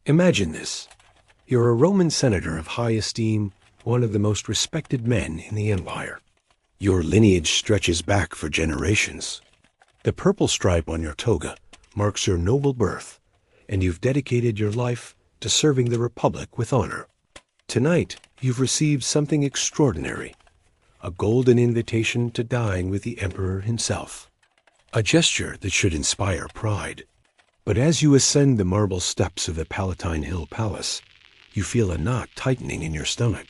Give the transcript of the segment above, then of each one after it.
Imagine this. You're a Roman senator of high esteem, one of the most respected men in the empire. Your lineage stretches back for generations. The purple stripe on your toga marks your noble birth, and you've dedicated your life to serving the Republic with honor. Tonight, you've received something extraordinary, a golden invitation to dine with the Emperor himself. A gesture that should inspire pride. But as you ascend the marble steps of the Palatine Hill Palace, you feel a knot tightening in your stomach.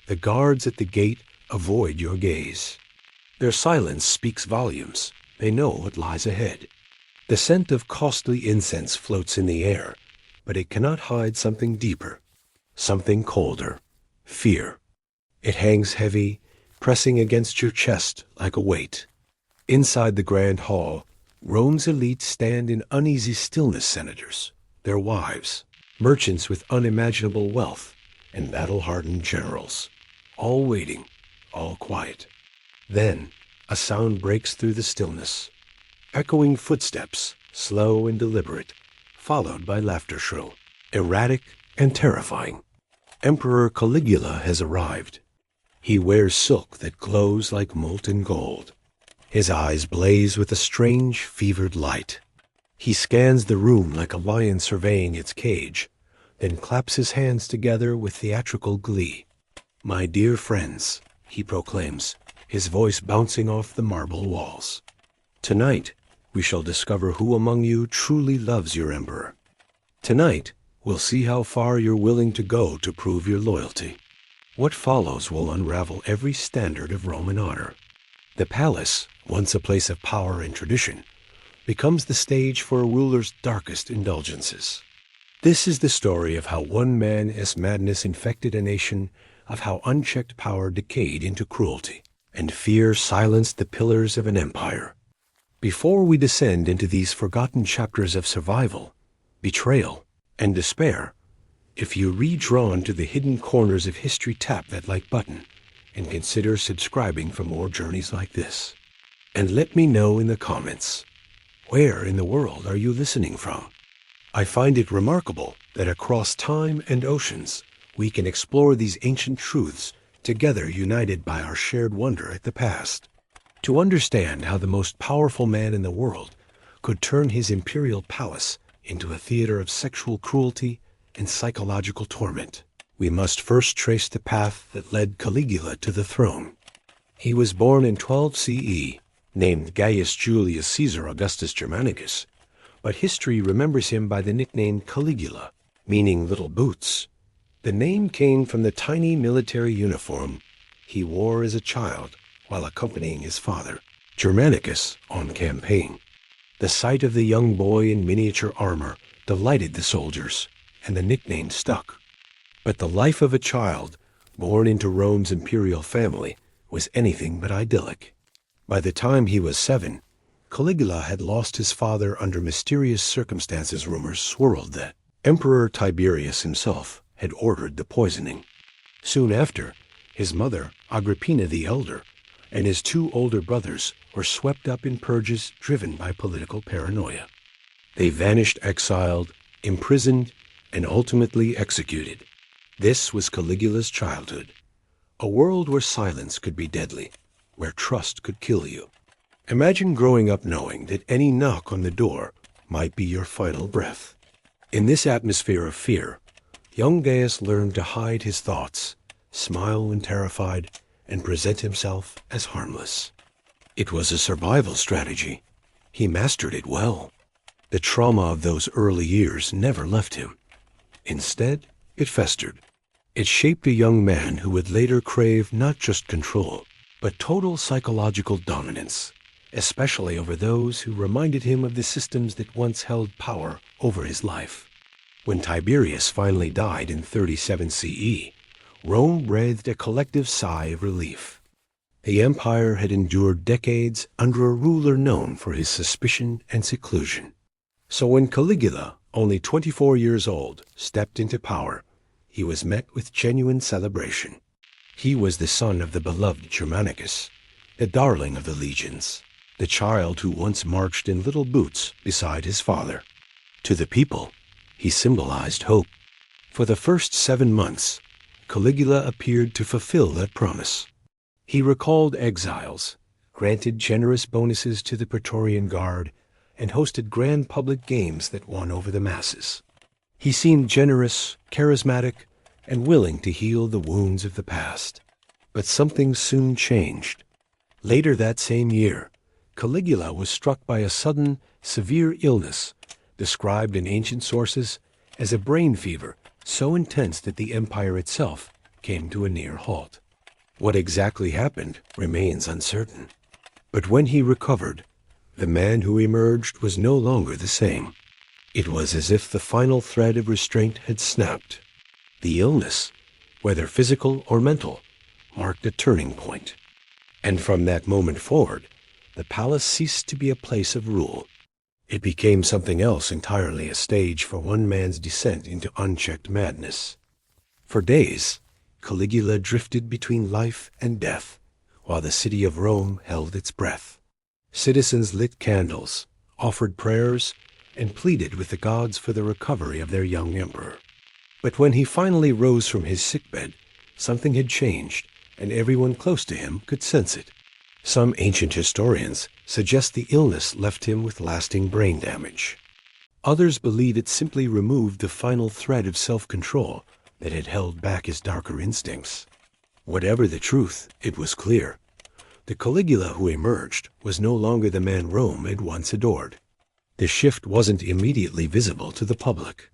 The guards at the gate avoid your gaze. Their silence speaks volumes. They know what lies ahead. The scent of costly incense floats in the air, but it cannot hide something deeper, something colder, fear. It hangs heavy, pressing against your chest like a weight. Inside the grand hall, Rome's elite stand in uneasy stillness, senators, their wives, merchants with unimaginable wealth, and battle-hardened generals, all waiting, all quiet. Then, a sound breaks through the stillness. Echoing footsteps, slow and deliberate, followed by laughter shrill, erratic and terrifying. Emperor Caligula has arrived. He wears silk that glows like molten gold. His eyes blaze with a strange, fevered light. He scans the room like a lion surveying its cage, then claps his hands together with theatrical glee. "My dear friends," he proclaims, his voice bouncing off the marble walls. "Tonight, we shall discover who among you truly loves your emperor. Tonight, we'll see how far you're willing to go to prove your loyalty. What follows will unravel every standard of Roman honor. The palace, once a place of power and tradition, becomes the stage for a ruler's darkest indulgences. This is the story of how one man's madness infected a nation, of how unchecked power decayed into cruelty, and fear silenced the pillars of an empire. Before we descend into these forgotten chapters of survival, betrayal, and despair, if you redrawn to the hidden corners of history, tap that like button and consider subscribing for more journeys like this. And let me know in the comments, where in the world are you listening from? I find it remarkable that across time and oceans, we can explore these ancient truths together, united by our shared wonder at the past. To understand how the most powerful man in the world could turn his imperial palace into a theater of sexual cruelty and psychological torment, we must first trace the path that led Caligula to the throne. He was born in 12 CE, named Gaius Julius Caesar Augustus Germanicus, but history remembers him by the nickname Caligula, meaning little boots. The name came from the tiny military uniform he wore as a child while accompanying his father, Germanicus, on campaign. The sight of the young boy in miniature armor delighted the soldiers, and the nickname stuck. But the life of a child, born into Rome's imperial family, was anything but idyllic. By the time he was 7, Caligula had lost his father under mysterious circumstances. Rumors swirled that Emperor Tiberius himself had ordered the poisoning. Soon after, his mother, Agrippina the Elder, and his 2 older brothers were swept up in purges driven by political paranoia. They vanished exiled, imprisoned, and ultimately executed. This was Caligula's childhood, a world where silence could be deadly, where trust could kill you. Imagine growing up knowing that any knock on the door might be your final breath. In this atmosphere of fear, young Gaius learned to hide his thoughts, smile when terrified, and present himself as harmless. It was a survival strategy. He mastered it well. The trauma of those early years never left him. Instead, it festered. It shaped a young man who would later crave not just control, but total psychological dominance, especially over those who reminded him of the systems that once held power over his life. When Tiberius finally died in 37 CE, Rome breathed a collective sigh of relief. The empire had endured decades under a ruler known for his suspicion and seclusion. So when Caligula, only 24 years old, stepped into power, he was met with genuine celebration. He was the son of the beloved Germanicus, the darling of the legions, the child who once marched in little boots beside his father. To the people, He symbolized hope. For the first 7 months, Caligula appeared to fulfill that promise. He recalled exiles, granted generous bonuses to the Praetorian Guard, and hosted grand public games that won over the masses. He seemed generous, charismatic, and willing to heal the wounds of the past. But something soon changed. Later that same year, Caligula was struck by a sudden, severe illness, described in ancient sources as a brain fever so intense that the empire itself came to a near halt. What exactly happened remains uncertain. But when he recovered, the man who emerged was no longer the same. It was as if the final thread of restraint had snapped. The illness, whether physical or mental, marked a turning point. And from that moment forward, the palace ceased to be a place of rule. It became something else entirely, a stage for one man's descent into unchecked madness. For days, Caligula drifted between life and death, while the city of Rome held its breath. Citizens lit candles, offered prayers, and pleaded with the gods for the recovery of their young emperor. But when he finally rose from his sickbed, something had changed, and everyone close to him could sense it. Some ancient historians suggest the illness left him with lasting brain damage. Others believe it simply removed the final thread of self-control that had held back his darker instincts. Whatever the truth, it was clear. The Caligula who emerged was no longer the man Rome had once adored. The shift wasn't immediately visible to the public.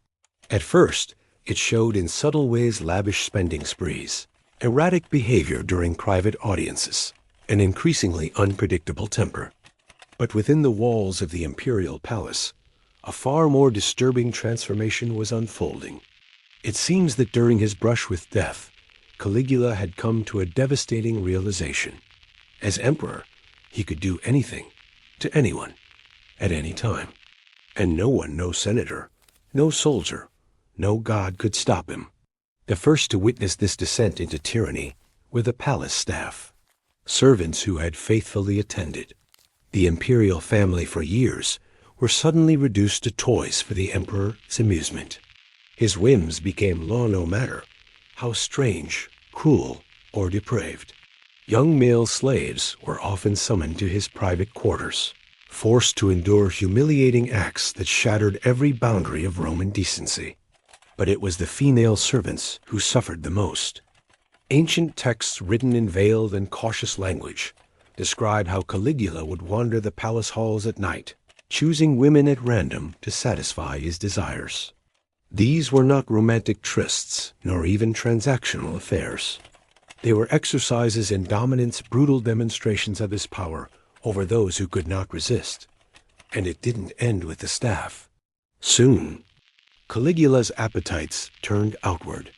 At first, it showed in subtle ways: lavish spending sprees, erratic behavior during private audiences, an increasingly unpredictable temper. But within the walls of the imperial palace, a far more disturbing transformation was unfolding. It seems that during his brush with death, Caligula had come to a devastating realization. As emperor, he could do anything, to anyone, at any time. And no one, no senator, no soldier, no god could stop him. The first to witness this descent into tyranny were the palace staff, servants who had faithfully attended. The imperial family for years were suddenly reduced to toys for the emperor's amusement. His whims became law no matter how strange, cruel, or depraved. Young male slaves were often summoned to his private quarters, forced to endure humiliating acts that shattered every boundary of Roman decency. But it was the female servants who suffered the most. Ancient texts written in veiled and cautious language describe how Caligula would wander the palace halls at night, choosing women at random to satisfy his desires. These were not romantic trysts, nor even transactional affairs. They were exercises in dominance, brutal demonstrations of his power over those who could not resist. And it didn't end with the staff. Soon, Caligula's appetites turned outward.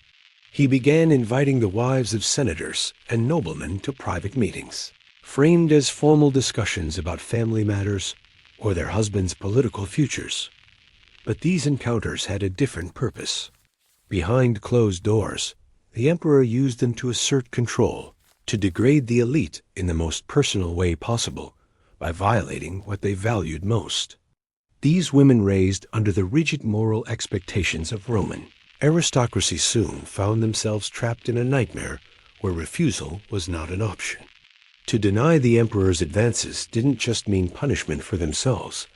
He began inviting the wives of senators and noblemen to private meetings, framed as formal discussions about family matters or their husbands' political futures. But these encounters had a different purpose. Behind closed doors, the emperor used them to assert control, to degrade the elite in the most personal way possible by violating what they valued most. These women raised under the rigid moral expectations of Roman aristocracy soon found themselves trapped in a nightmare where refusal was not an option. To deny the emperor's advances didn't just mean punishment for themselves,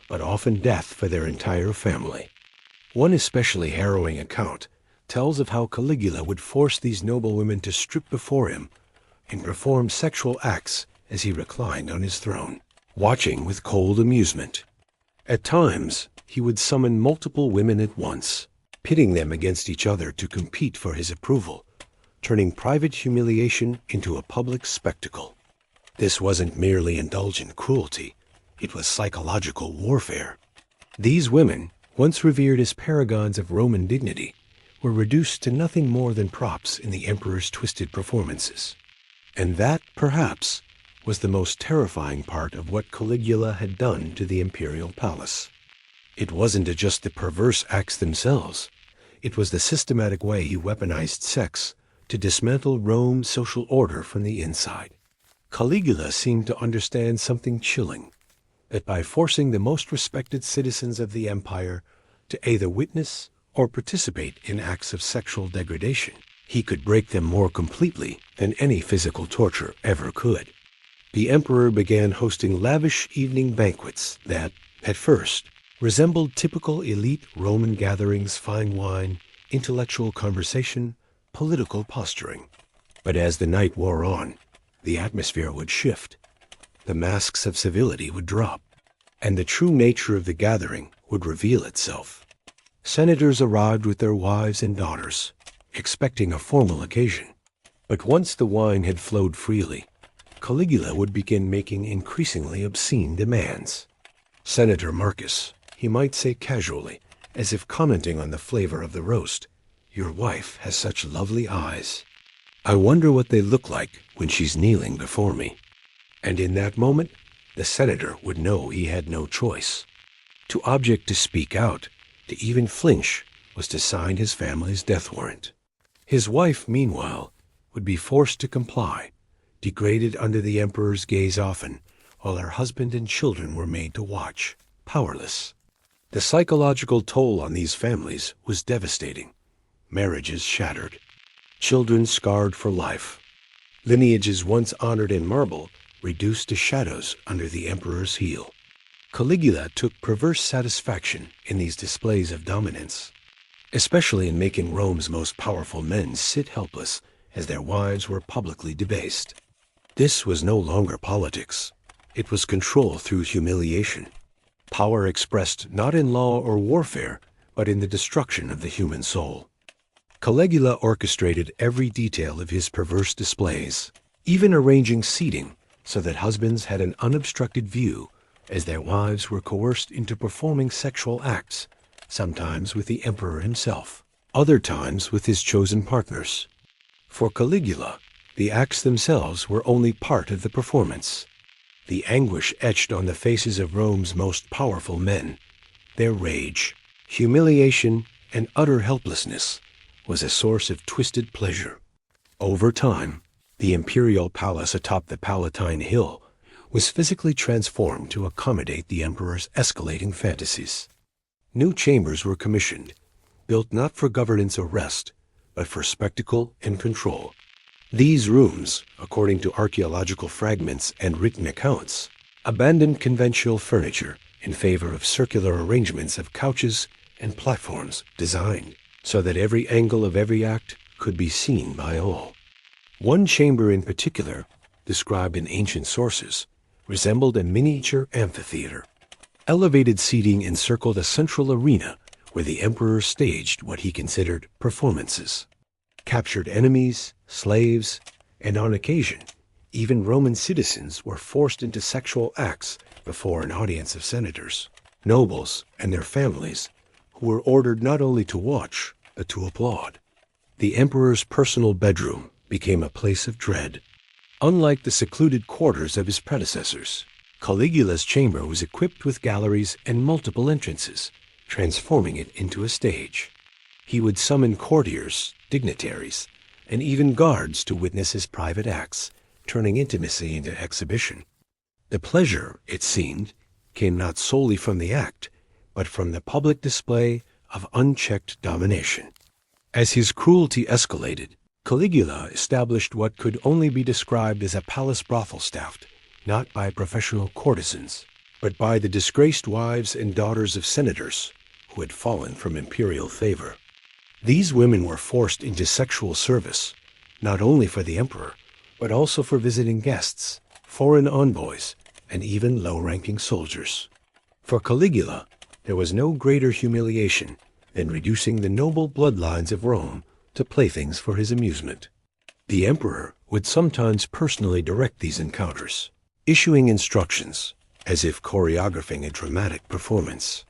but often death for their entire family. One especially harrowing account tells of how Caligula would force these noble women to strip before him and perform sexual acts as he reclined on his throne, watching with cold amusement. At times, he would summon multiple women at once, pitting them against each other to compete for his approval, turning private humiliation into a public spectacle. This wasn't merely indulgent cruelty, it was psychological warfare. These women, once revered as paragons of Roman dignity, were reduced to nothing more than props in the emperor's twisted performances. And that, perhaps, was the most terrifying part of what Caligula had done to the imperial palace. It wasn't just the perverse acts themselves. It was the systematic way he weaponized sex to dismantle Rome's social order from the inside. Caligula seemed to understand something chilling, that by forcing the most respected citizens of the empire to either witness or participate in acts of sexual degradation. He could break them more completely than any physical torture ever could. The emperor began hosting lavish evening banquets that, at first, resembled typical elite Roman gatherings: fine wine, intellectual conversation, political posturing. But as the night wore on, the atmosphere would shift. The masks of civility would drop, and the true nature of the gathering would reveal itself. Senators arrived with their wives and daughters, expecting a formal occasion. But once the wine had flowed freely, Caligula would begin making increasingly obscene demands. "Senator Marcus," he might say casually, as if commenting on the flavor of the roast, "your wife has such lovely eyes. I wonder what they look like when she's kneeling before me." And in that moment, the senator would know he had no choice. To object to speak out, to even flinch, was to sign his family's death warrant. His wife, meanwhile, would be forced to comply, degraded under the emperor's gaze often, while her husband and children were made to watch, powerless. The psychological toll on these families was devastating. Marriages shattered, children scarred for life, lineages once honored in marble reduced to shadows under the emperor's heel. Caligula took perverse satisfaction in these displays of dominance, especially in making Rome's most powerful men sit helpless as their wives were publicly debased. This was no longer politics. It was control through humiliation. Power expressed not in law or warfare, but in the destruction of the human soul. Caligula orchestrated every detail of his perverse displays, even arranging seating so that husbands had an unobstructed view as their wives were coerced into performing sexual acts, sometimes with the emperor himself, other times with his chosen partners. For Caligula, the acts themselves were only part of the performance. The anguish etched on the faces of Rome's most powerful men, their rage, humiliation, and utter helplessness, was a source of twisted pleasure. Over time, the imperial palace atop the Palatine Hill was physically transformed to accommodate the emperor's escalating fantasies. New chambers were commissioned, built not for governance or rest, but for spectacle and control. These rooms, according to archaeological fragments and written accounts, abandoned conventional furniture in favor of circular arrangements of couches and platforms designed so that every angle of every act could be seen by all. One chamber in particular, described in ancient sources, resembled a miniature amphitheater. Elevated seating encircled a central arena where the emperor staged what he considered performances, captured enemies, slaves, and on occasion, even Roman citizens were forced into sexual acts before an audience of senators, nobles, and their families, who were ordered not only to watch, but to applaud. The emperor's personal bedroom became a place of dread. Unlike the secluded quarters of his predecessors, Caligula's chamber was equipped with galleries and multiple entrances, transforming it into a stage. He would summon courtiers, dignitaries, and even guards to witness his private acts, turning intimacy into exhibition. The pleasure, it seemed, came not solely from the act, but from the public display of unchecked domination. As his cruelty escalated, Caligula established what could only be described as a palace brothel staffed, not by professional courtesans, but by the disgraced wives and daughters of senators who had fallen from imperial favor. These women were forced into sexual service, not only for the emperor, but also for visiting guests, foreign envoys, and even low-ranking soldiers. For Caligula, there was no greater humiliation than reducing the noble bloodlines of Rome to playthings for his amusement. The emperor would sometimes personally direct these encounters, issuing instructions as if choreographing a dramatic performance.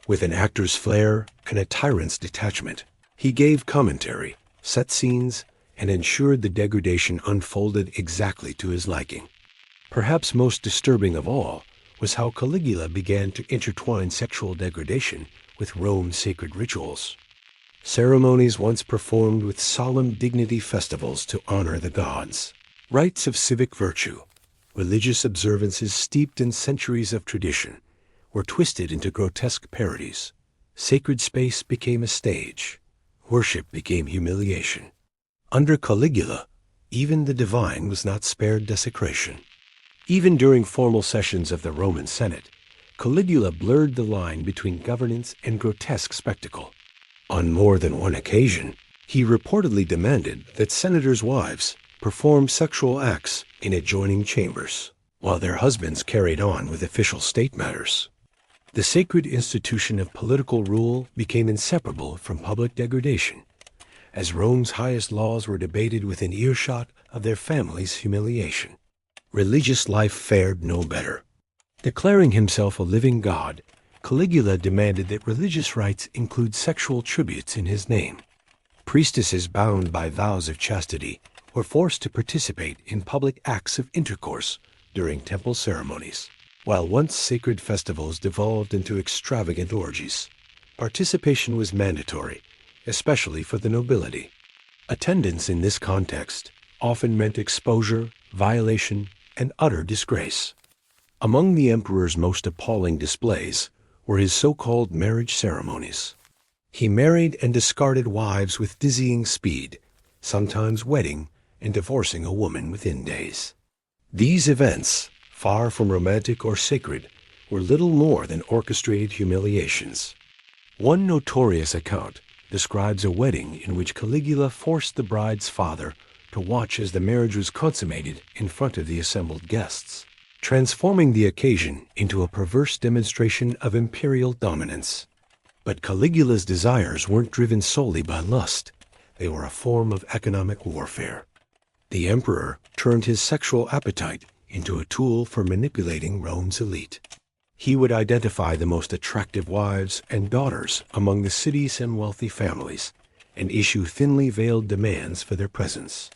With an actor's flair and a tyrant's detachment, he gave commentary, set scenes, and ensured the degradation unfolded exactly to his liking. Perhaps most disturbing of all was how Caligula began to intertwine sexual degradation with Rome's sacred rituals. Ceremonies once performed with solemn dignity festivals to honor the gods, rites of civic virtue, religious observances steeped in centuries of tradition, were twisted into grotesque parodies, Sacred space became a stage. Worship became humiliation. Under Caligula, even the divine was not spared desecration. Even during formal sessions of the Roman Senate, Caligula blurred the line between governance and grotesque spectacle. On more than one occasion, he reportedly demanded that senators' wives perform sexual acts in adjoining chambers, while their husbands carried on with official state matters. The sacred institution of political rule became inseparable from public degradation, as Rome's highest laws were debated within earshot of their family's humiliation. Religious life fared no better. Declaring himself a living god, Caligula demanded that religious rites include sexual tributes in his name. Priestesses bound by vows of chastity were forced to participate in public acts of intercourse during temple ceremonies. While once sacred festivals devolved into extravagant orgies, participation was mandatory, especially for the nobility. Attendance in this context often meant exposure, violation, and utter disgrace. Among the emperor's most appalling displays were his so-called marriage ceremonies. He married and discarded wives with dizzying speed, sometimes wedding and divorcing a woman within days. These events, far from romantic or sacred, were little more than orchestrated humiliations. One notorious account describes a wedding in which Caligula forced the bride's father to watch as the marriage was consummated in front of the assembled guests, transforming the occasion into a perverse demonstration of imperial dominance. But Caligula's desires weren't driven solely by lust. They were a form of economic warfare. The emperor turned his sexual appetite into a tool for manipulating Rome's elite. He would identify the most attractive wives and daughters among the city's and wealthy families and issue thinly veiled demands for their presence.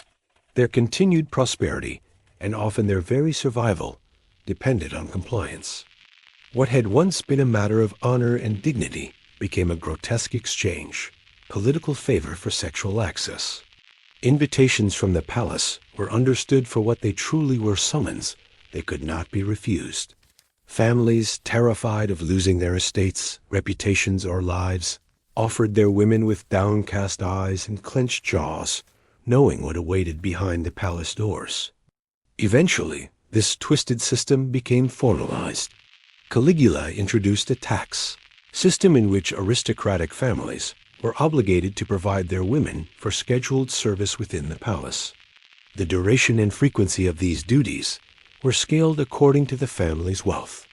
Their continued prosperity, and often their very survival, depended on compliance. What had once been a matter of honor and dignity became a grotesque exchange, political favor for sexual access. Invitations from the palace were understood for what they truly were: summons. They could not be refused. Families, terrified of losing their estates, reputations, or lives, offered their women with downcast eyes and clenched jaws, knowing what awaited behind the palace doors. Eventually, this twisted system became formalized. Caligula introduced a tax system in which aristocratic families were obligated to provide their women for scheduled service within the palace. The duration and frequency of these duties were scaled according to the family's wealth.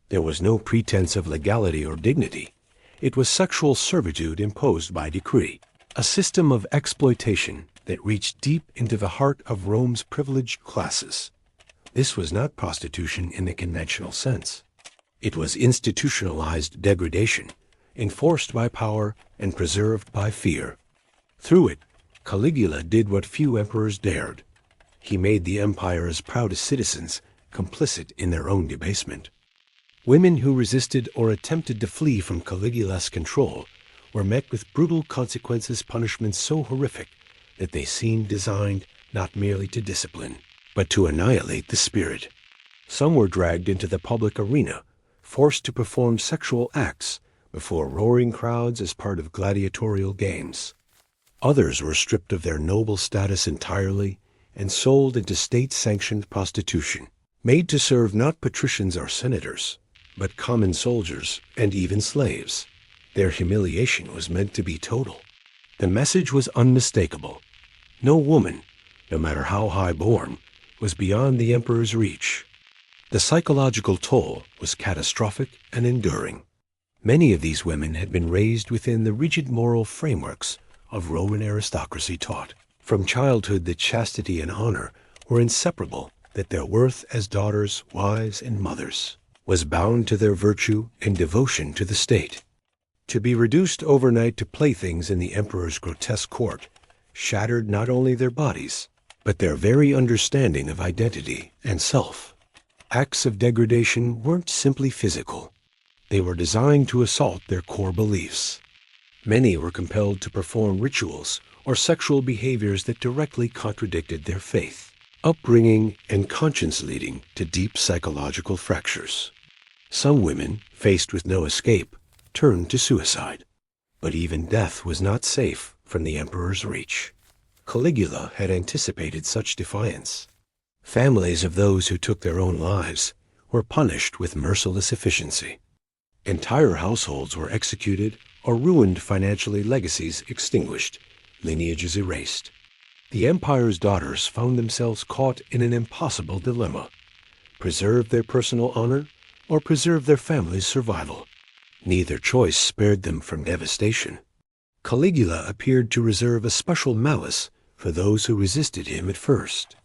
There was no pretense of legality or dignity. It was sexual servitude imposed by decree, a system of exploitation that reached deep into the heart of Rome's privileged classes. This was not prostitution in the conventional sense. It was institutionalized degradation, enforced by power and preserved by fear. Through it, Caligula did what few emperors dared. He made the empire's proudest citizens complicit in their own debasement. Women who resisted or attempted to flee from Caligula's control were met with brutal consequences, punishments so horrific that they seemed designed not merely to discipline, but to annihilate the spirit. Some were dragged into the public arena, forced to perform sexual acts before roaring crowds as part of gladiatorial games. Others were stripped of their noble status entirely and sold into state-sanctioned prostitution, made to serve not patricians or senators, but common soldiers and even slaves. Their humiliation was meant to be total. The message was unmistakable. No woman, no matter how high-born, was beyond the emperor's reach. The psychological toll was catastrophic and enduring. Many of these women had been raised within the rigid moral frameworks of Roman aristocracy taught. From childhood that chastity and honor were inseparable, that their worth as daughters, wives, and mothers was bound to their virtue and devotion to the state. To be reduced overnight to playthings in the emperor's grotesque court shattered not only their bodies, but their very understanding of identity and self. Acts of degradation weren't simply physical. They were designed to assault their core beliefs. Many were compelled to perform rituals or sexual behaviors that directly contradicted their faith, upbringing, and conscience, leading to deep psychological fractures. Some women, faced with no escape, turned to suicide. But even death was not safe from the emperor's reach. Caligula had anticipated such defiance. Families of those who took their own lives were punished with merciless efficiency. Entire households were executed or ruined, financially legacies extinguished, lineages erased. The empire's daughters found themselves caught in an impossible dilemma: preserve their personal honor or preserve their family's survival. Neither choice spared them from devastation. Caligula appeared to reserve a special malice for those who resisted him at first.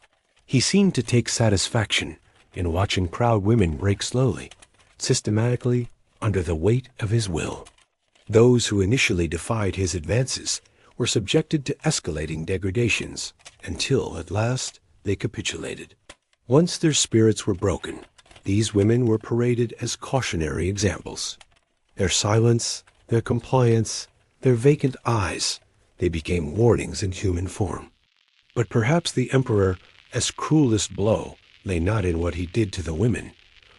He seemed to take satisfaction in watching proud women break slowly, systematically, under the weight of his will. Those who initially defied his advances were subjected to escalating degradations until, at last, they capitulated. Once their spirits were broken, these women were paraded as cautionary examples. Their silence, their compliance, their vacant eyes, they became warnings in human form. But perhaps the emperor's cruelest blow lay not in what he did to the women,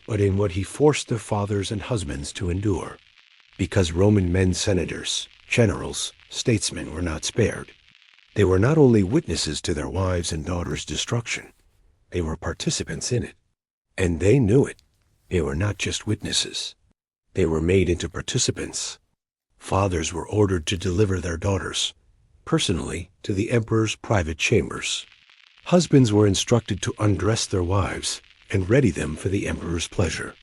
but in what he forced their fathers and husbands to endure. Because Roman men, senators, generals, statesmen were not spared. They were not only witnesses to their wives' and daughters' destruction, they were participants in it. And they knew it. They were not just witnesses. They were made into participants. Fathers were ordered to deliver their daughters, personally, to the emperor's private chambers. Husbands were instructed to undress their wives and ready them for the emperor's pleasure.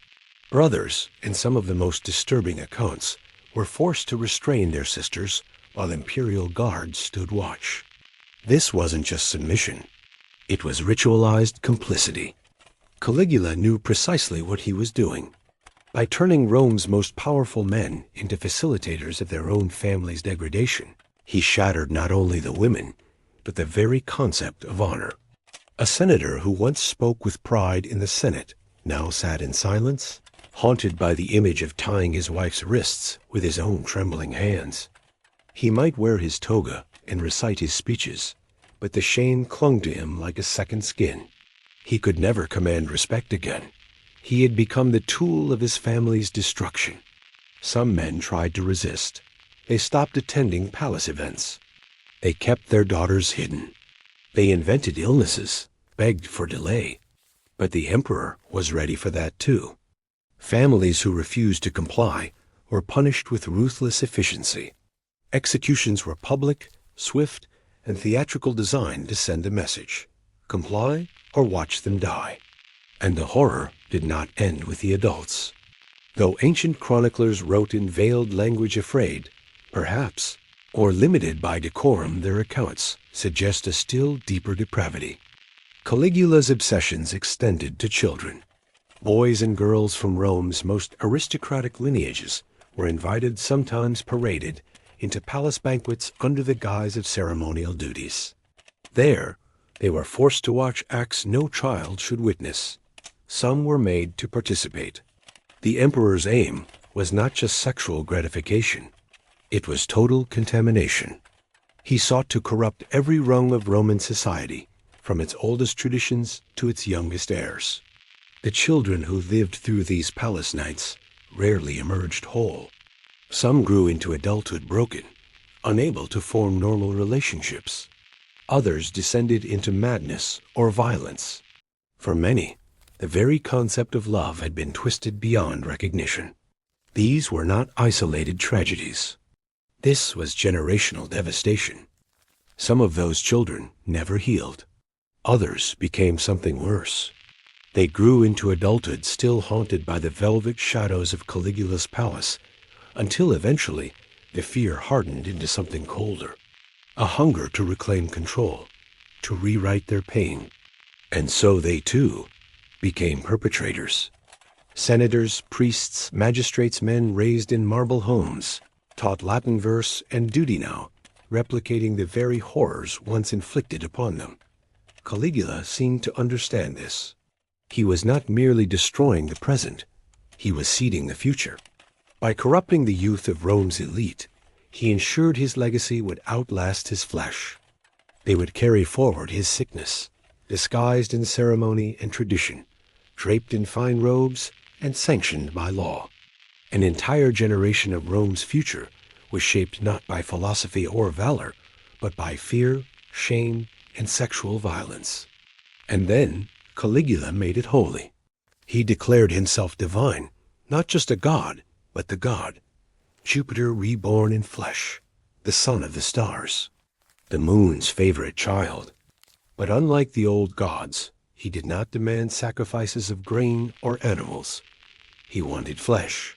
Brothers, in some of the most disturbing accounts, were forced to restrain their sisters while imperial guards stood watch. This wasn't just submission. It was ritualized complicity. Caligula knew precisely what he was doing. By turning Rome's most powerful men into facilitators of their own family's degradation, he shattered not only the women, but the very concept of honor. A senator who once spoke with pride in the Senate now sat in silence, haunted by the image of tying his wife's wrists with his own trembling hands. He might wear his toga and recite his speeches, but the shame clung to him like a second skin. He could never command respect again. He had become the tool of his family's destruction. Some men tried to resist. They stopped attending palace events. They kept their daughters hidden. They invented illnesses, begged for delay. But the emperor was ready for that too. Families who refused to comply were punished with ruthless efficiency. Executions were public, swift, and theatrical, designed to send a message: comply or watch them die. And the horror did not end with the adults. Though ancient chroniclers wrote in veiled language, afraid, perhaps, or limited by decorum, their accounts suggest a still deeper depravity. Caligula's obsessions extended to children. Boys and girls from Rome's most aristocratic lineages were invited, sometimes paraded, into palace banquets under the guise of ceremonial duties. There, they were forced to watch acts no child should witness. Some were made to participate. The emperor's aim was not just sexual gratification. It was total contamination. He sought to corrupt every rung of Roman society, from its oldest traditions to its youngest heirs. The children who lived through these palace nights rarely emerged whole. Some grew into adulthood broken, unable to form normal relationships. Others descended into madness or violence. For many, the very concept of love had been twisted beyond recognition. These were not isolated tragedies. This was generational devastation. Some of those children never healed. Others became something worse. They grew into adulthood still haunted by the velvet shadows of Caligula's palace, until eventually the fear hardened into something colder, a hunger to reclaim control, to rewrite their pain. And so they, too, became perpetrators. Senators, priests, magistrates, men raised in marble homes, taught Latin verse and duty now, replicating the very horrors once inflicted upon them. Caligula seemed to understand this. He was not merely destroying the present, he was seeding the future. By corrupting the youth of Rome's elite, he ensured his legacy would outlast his flesh. They would carry forward his sickness, disguised in ceremony and tradition, draped in fine robes and sanctioned by law. An entire generation of Rome's future was shaped not by philosophy or valor, but by fear, shame, and sexual violence. And then Caligula made it holy. He declared himself divine, not just a god, but the god, Jupiter reborn in flesh, the son of the stars, the moon's favorite child. But unlike the old gods, he did not demand sacrifices of grain or animals. He wanted flesh.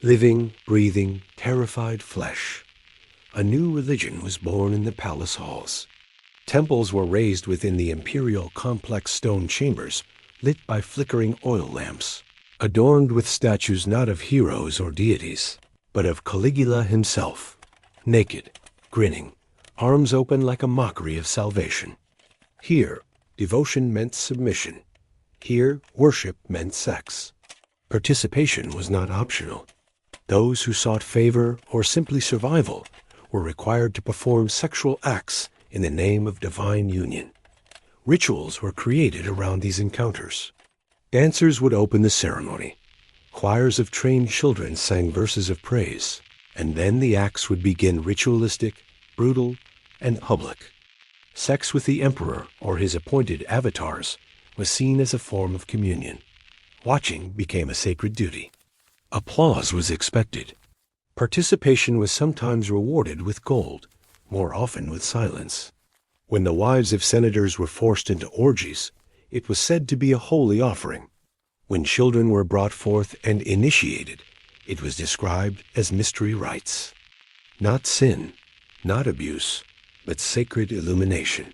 Living, breathing, terrified flesh. A new religion was born in the palace halls. Temples were raised within the imperial complex stone chambers, lit by flickering oil lamps, adorned with statues not of heroes or deities, but of Caligula himself, naked, grinning, arms open like a mockery of salvation. Here, devotion meant submission. Here, worship meant sex. Participation was not optional. Those who sought favor or simply survival were required to perform sexual acts in the name of divine union. Rituals were created around these encounters. Dancers would open the ceremony. Choirs of trained children sang verses of praise, and then the acts would begin ritualistic, brutal, and public. Sex with the emperor or his appointed avatars was seen as a form of communion. Watching became a sacred duty. Applause was expected. Participation was sometimes rewarded with gold, more often with silence. When the wives of senators were forced into orgies, it was said to be a holy offering. When children were brought forth and initiated, it was described as mystery rites. Not sin, not abuse, but sacred illumination.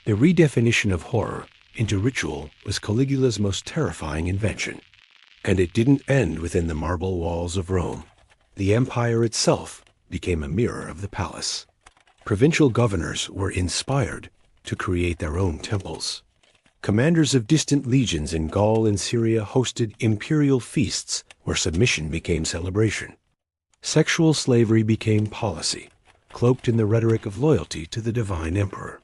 The redefinition of horror into ritual was Caligula's most terrifying invention. And it didn't end within the marble walls of Rome. The empire itself became a mirror of the palace. Provincial governors were inspired to create their own temples. Commanders of distant legions in Gaul and Syria hosted imperial feasts where submission became celebration. Sexual slavery became policy, cloaked in the rhetoric of loyalty to the divine emperor.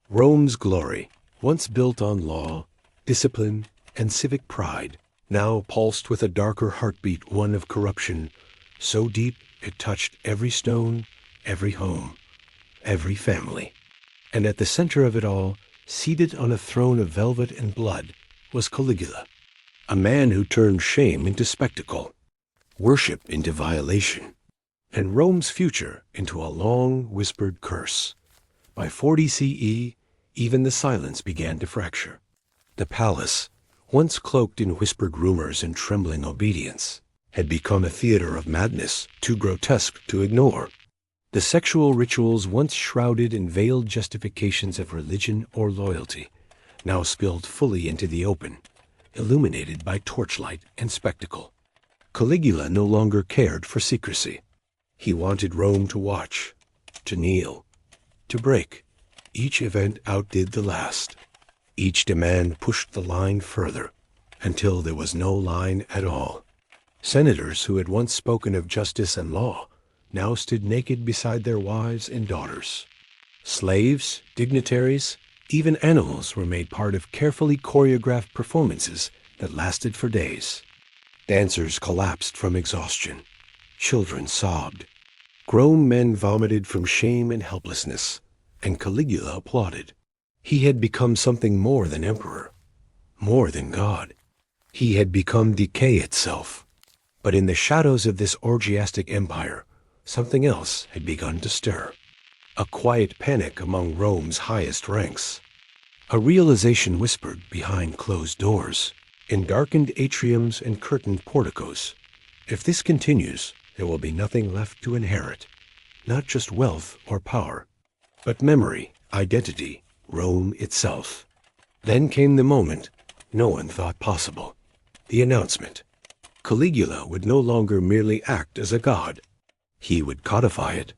Rome's glory, once built on law, discipline, and civic pride, now pulsed with a darker heartbeat, one of corruption, so deep it touched every stone, every home, every family. And at the center of it all, seated on a throne of velvet and blood, was Caligula, a man who turned shame into spectacle, worship into violation, and Rome's future into a long, whispered curse. By 40 CE, even the silence began to fracture. The palace, once cloaked in whispered rumors and trembling obedience, had become a theater of madness too grotesque to ignore. The sexual rituals once shrouded in veiled justifications of religion or loyalty now spilled fully into the open, illuminated by torchlight and spectacle. Caligula no longer cared for secrecy. He wanted Rome to watch, to kneel, to break. Each event outdid the last. Each demand pushed the line further, until there was no line at all. Senators who had once spoken of justice and law now stood naked beside their wives and daughters. Slaves, dignitaries, even animals were made part of carefully choreographed performances that lasted for days. Dancers collapsed from exhaustion. Children sobbed. Grown men vomited from shame and helplessness, and Caligula applauded. He had become something more than emperor, more than god. He had become decay itself. But in the shadows of this orgiastic empire, something else had begun to stir. A quiet panic among Rome's highest ranks. A realization whispered behind closed doors, in darkened atriums and curtained porticos. If this continues, there will be nothing left to inherit, not just wealth or power, but memory, identity, Rome itself. Then came the moment no one thought possible. The announcement. Caligula would no longer merely act as a god. He would codify it.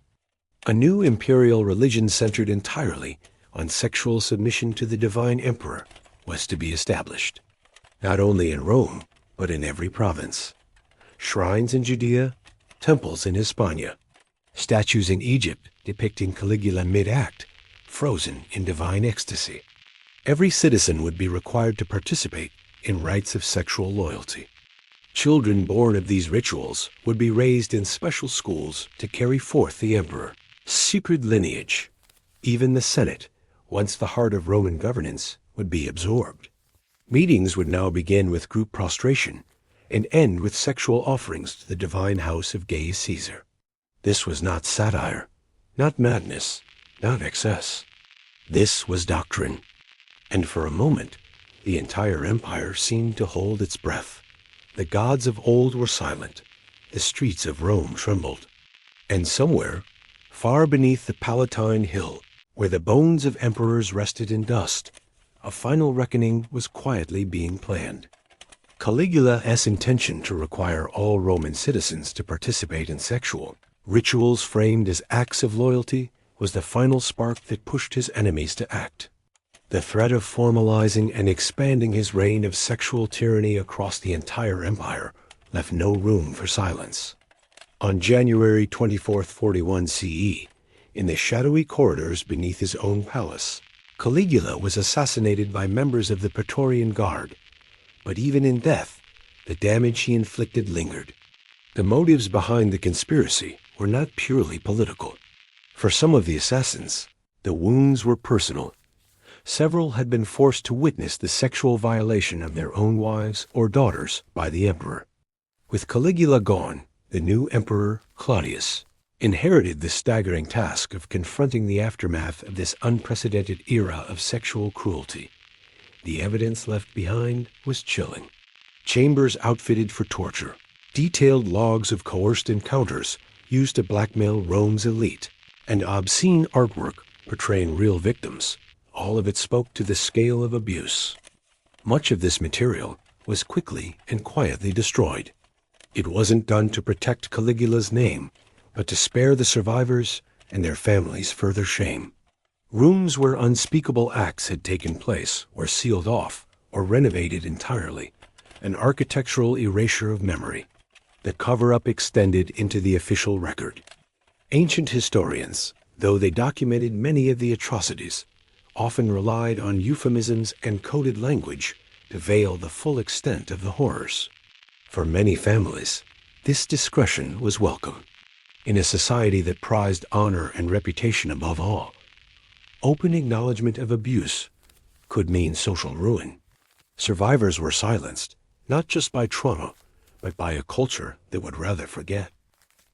A new imperial religion centered entirely on sexual submission to the divine emperor was to be established, not only in Rome, but in every province. Shrines in Judea, temples in Hispania, statues in Egypt depicting Caligula mid-act, frozen in divine ecstasy. Every citizen would be required to participate in rites of sexual loyalty. Children born of these rituals would be raised in special schools to carry forth the emperor's secret lineage. Even the Senate, once the heart of Roman governance, would be absorbed. Meetings would now begin with group prostration and end with sexual offerings to the divine house of Gaius Caesar. This was not satire, not madness, not excess. This was doctrine. And for a moment, the entire empire seemed to hold its breath. The gods of old were silent. The streets of Rome trembled. And somewhere, far beneath the Palatine Hill, where the bones of emperors rested in dust, a final reckoning was quietly being planned. Caligula's intention to require all Roman citizens to participate in sexual rituals framed as acts of loyalty was the final spark that pushed his enemies to act. The threat of formalizing and expanding his reign of sexual tyranny across the entire empire left no room for silence. On January 24, 41 CE, in the shadowy corridors beneath his own palace, Caligula was assassinated by members of the Praetorian Guard. But even in death, the damage he inflicted lingered. The motives behind the conspiracy were not purely political. For some of the assassins, the wounds were personal. Several had been forced to witness the sexual violation of their own wives or daughters by the emperor. With Caligula gone, the new emperor, Claudius, inherited the staggering task of confronting the aftermath of this unprecedented era of sexual cruelty. The evidence left behind was chilling. Chambers outfitted for torture, detailed logs of coerced encounters used to blackmail Rome's elite, and obscene artwork portraying real victims. All of it spoke to the scale of abuse. Much of this material was quickly and quietly destroyed. It wasn't done to protect Caligula's name, but to spare the survivors and their families further shame. Rooms where unspeakable acts had taken place were sealed off or renovated entirely, an architectural erasure of memory. The cover-up extended into the official record. Ancient historians, though they documented many of the atrocities, often relied on euphemisms and coded language to veil the full extent of the horrors. For many families, this discretion was welcome. In a society that prized honor and reputation above all, open acknowledgement of abuse could mean social ruin. Survivors were silenced, not just by trauma, but by a culture that would rather forget.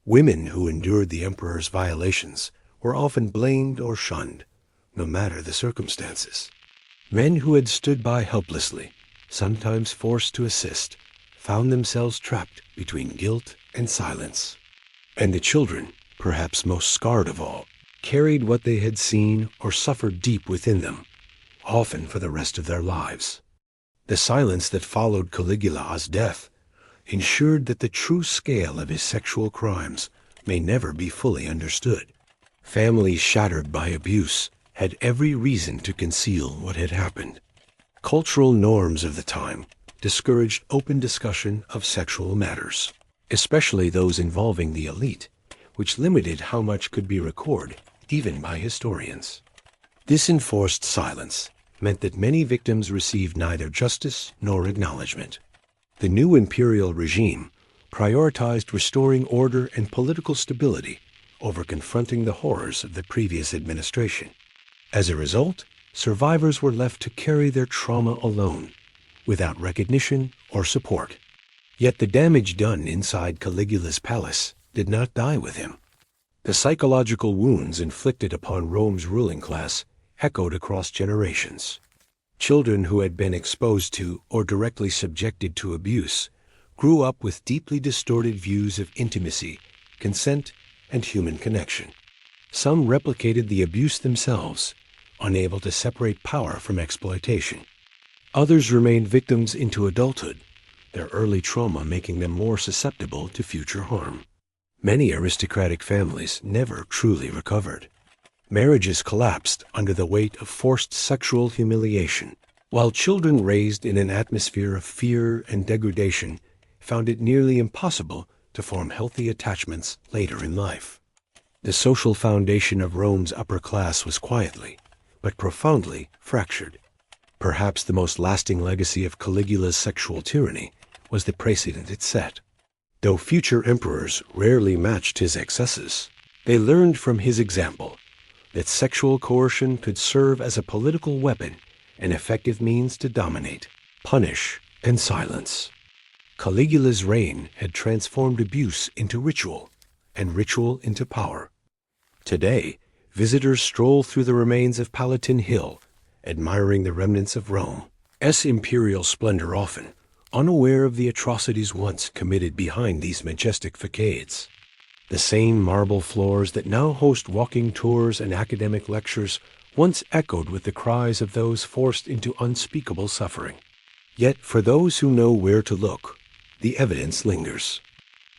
Women who endured the emperor's violations were often blamed or shunned, no matter the circumstances. Men who had stood by helplessly, sometimes forced to assist, found themselves trapped between guilt and silence. And the children, perhaps most scarred of all, carried what they had seen or suffered deep within them, often for the rest of their lives. The silence that followed Caligula's death ensured that the true scale of his sexual crimes may never be fully understood. Families shattered by abuse had every reason to conceal what had happened. Cultural norms of the time discouraged open discussion of sexual matters, especially those involving the elite, which limited how much could be recorded, even by historians. This enforced silence meant that many victims received neither justice nor acknowledgement. The new imperial regime prioritized restoring order and political stability over confronting the horrors of the previous administration. As a result, survivors were left to carry their trauma alone, without recognition or support. Yet the damage done inside Caligula's palace did not die with him. The psychological wounds inflicted upon Rome's ruling class echoed across generations. Children who had been exposed to or directly subjected to abuse grew up with deeply distorted views of intimacy, consent, and human connection. Some replicated the abuse themselves, unable to separate power from exploitation. Others remained victims into adulthood, their early trauma making them more susceptible to future harm. Many aristocratic families never truly recovered. Marriages collapsed under the weight of forced sexual humiliation, while children raised in an atmosphere of fear and degradation found it nearly impossible to form healthy attachments later in life. The social foundation of Rome's upper class was quietly, but profoundly, fractured. Perhaps the most lasting legacy of Caligula's sexual tyranny was the precedent it set. Though future emperors rarely matched his excesses, they learned from his example that sexual coercion could serve as a political weapon, an effective means to dominate, punish, and silence. Caligula's reign had transformed abuse into ritual, and ritual into power. Today, visitors stroll through the remains of Palatine Hill, admiring the remnants of Rome's imperial splendor, often unaware of the atrocities once committed behind these majestic facades. The same marble floors that now host walking tours and academic lectures once echoed with the cries of those forced into unspeakable suffering. Yet for those who know where to look, the evidence lingers.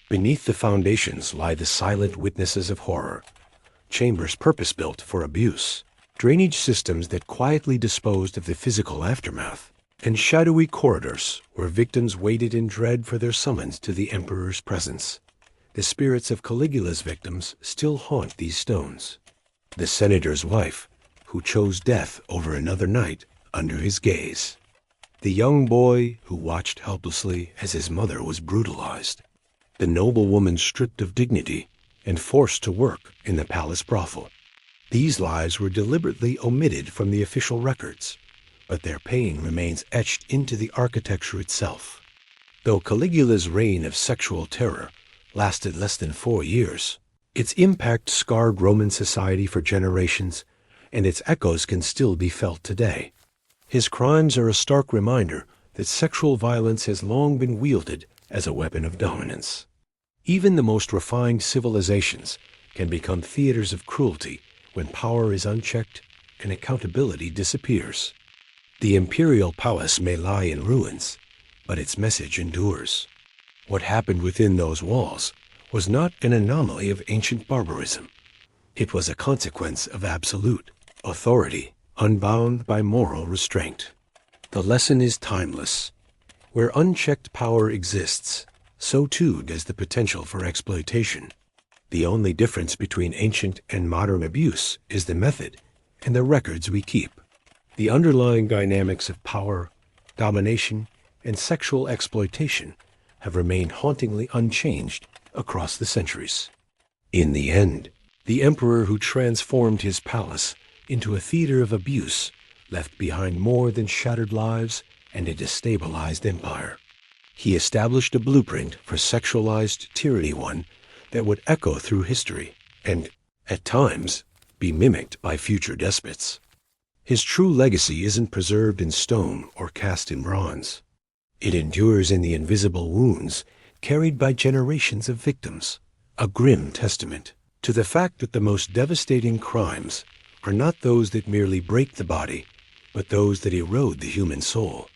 Beneath the foundations lie the silent witnesses of horror, chambers purpose-built for abuse, drainage systems that quietly disposed of the physical aftermath, and shadowy corridors where victims waited in dread for their summons to the emperor's presence. The spirits of Caligula's victims still haunt these stones. The senator's wife, who chose death over another night under his gaze. The young boy who watched helplessly as his mother was brutalized. The noble woman stripped of dignity and forced to work in the palace brothel. These lives were deliberately omitted from the official records, but their pain remains etched into the architecture itself. Though Caligula's reign of sexual terror lasted less than 4 years, its impact scarred Roman society for generations, and its echoes can still be felt today. His crimes are a stark reminder that sexual violence has long been wielded as a weapon of dominance. Even the most refined civilizations can become theaters of cruelty when power is unchecked and accountability disappears. The imperial palace may lie in ruins, but its message endures. What happened within those walls was not an anomaly of ancient barbarism. It was a consequence of absolute authority, unbound by moral restraint. The lesson is timeless. Where unchecked power exists, so too does the potential for exploitation. The only difference between ancient and modern abuse is the method and the records we keep. The underlying dynamics of power, domination, and sexual exploitation have remained hauntingly unchanged across the centuries. In the end, the emperor who transformed his palace into a theater of abuse left behind more than shattered lives and a destabilized empire. He established a blueprint for sexualized tyranny, one that would echo through history and, at times, be mimicked by future despots. His true legacy isn't preserved in stone or cast in bronze. It endures in the invisible wounds carried by generations of victims, a grim testament to the fact that the most devastating crimes are not those that merely break the body, but those that erode the human soul.